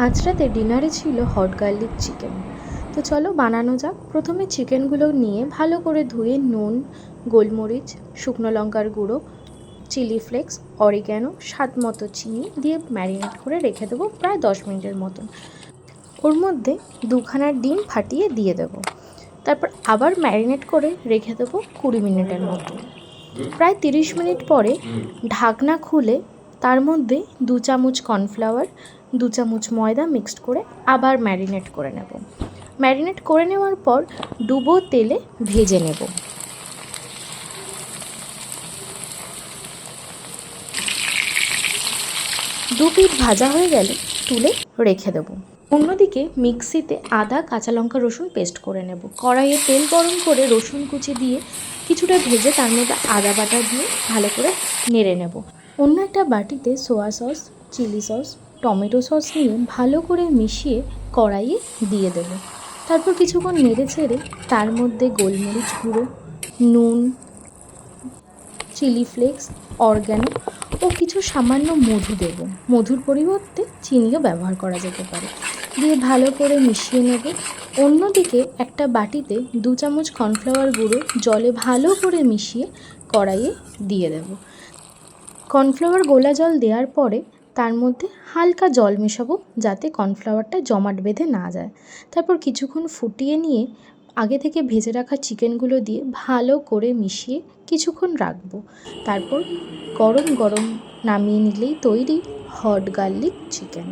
আজ রাতে ডিনারে ছিল হট গার্লিক চিকেন। তো চলো বানানো যাক। প্রথমে চিকেনগুলো নিয়ে ভালো করে ধুয়ে নুন, গোলমরিচ, শুকনো লঙ্কার গুঁড়ো, চিলি ফ্লেক্স, অরিগ্যানো, স্বাদ মতো চিনি দিয়ে ম্যারিনেট করে রেখে দেবো প্রায় 10 মিনিটের মতন। ওর মধ্যে দুখানা ডিম ফাটিয়ে দিয়ে দেবো। তারপর আবার ম্যারিনেট করে রেখে দেবো 20 মিনিটের মতো। প্রায় 30 মিনিট পরে ঢাকনা খুলে তার মধ্যে 2 চামচ কর্নফ্লাওয়ার, 2 চামচ ময়দা মিক্সড করে আবার ম্যারিনেট করে নেব। ম্যারিনেট করে নেওয়ার পর ডুবো তেলে ভেজে নেব। দু পিঠ ভাজা হয়ে গেলে তুলে রেখে দেবো। অন্যদিকে মিক্সিতে আদা, কাঁচা লঙ্কা, রসুন পেস্ট করে নেব। কড়াইয়ে তেল গরম করে রসুন কুচি দিয়ে কিছুটা ভেজে তার মধ্যে আদা বাটা দিয়ে ভালো করে নেড়ে নেব। অন্য একটা বাটিতে soya sauce, chilli sauce, tomato sauce নিয়ে ভালো করে মিশিয়ে কড়াইয়ে দিয়ে দেব। তারপর কিছুক্ষণ নেড়ে চেড়ে তার মধ্যে গোলমরিচ গুঁড়ো, নুন, চিলি ফ্লেক্স, অরিগ্যানো ও কিছু সামান্য মধু দেব। মধুর পরিবর্তে চিনিও ব্যবহার করা যেতে পারে। দিয়ে ভালো করে মিশিয়ে নেব। অন্যদিকে একটা বাটিতে 2 চামচ কর্নফ্লাওয়ার গুঁড়ো জলে ভালো করে মিশিয়ে কড়াইয়ে দিয়ে দেব। কর্নফ্লাওয়ার গোলা জল দেওয়ার পরে তার মধ্যে হালকা জল মেশাবো যাতে কর্নফ্লাওয়ারটা জমাট বেঁধে না যায়। তারপর কিছুক্ষণ ফুটিয়ে নিয়ে আগে থেকে ভেজে রাখা চিকেনগুলো দিয়ে ভালো করে মিশিয়ে কিছুক্ষণ রাখবো। তারপর গরম গরম নামিয়ে নিলেই তৈরি হট গার্লিক চিকেন।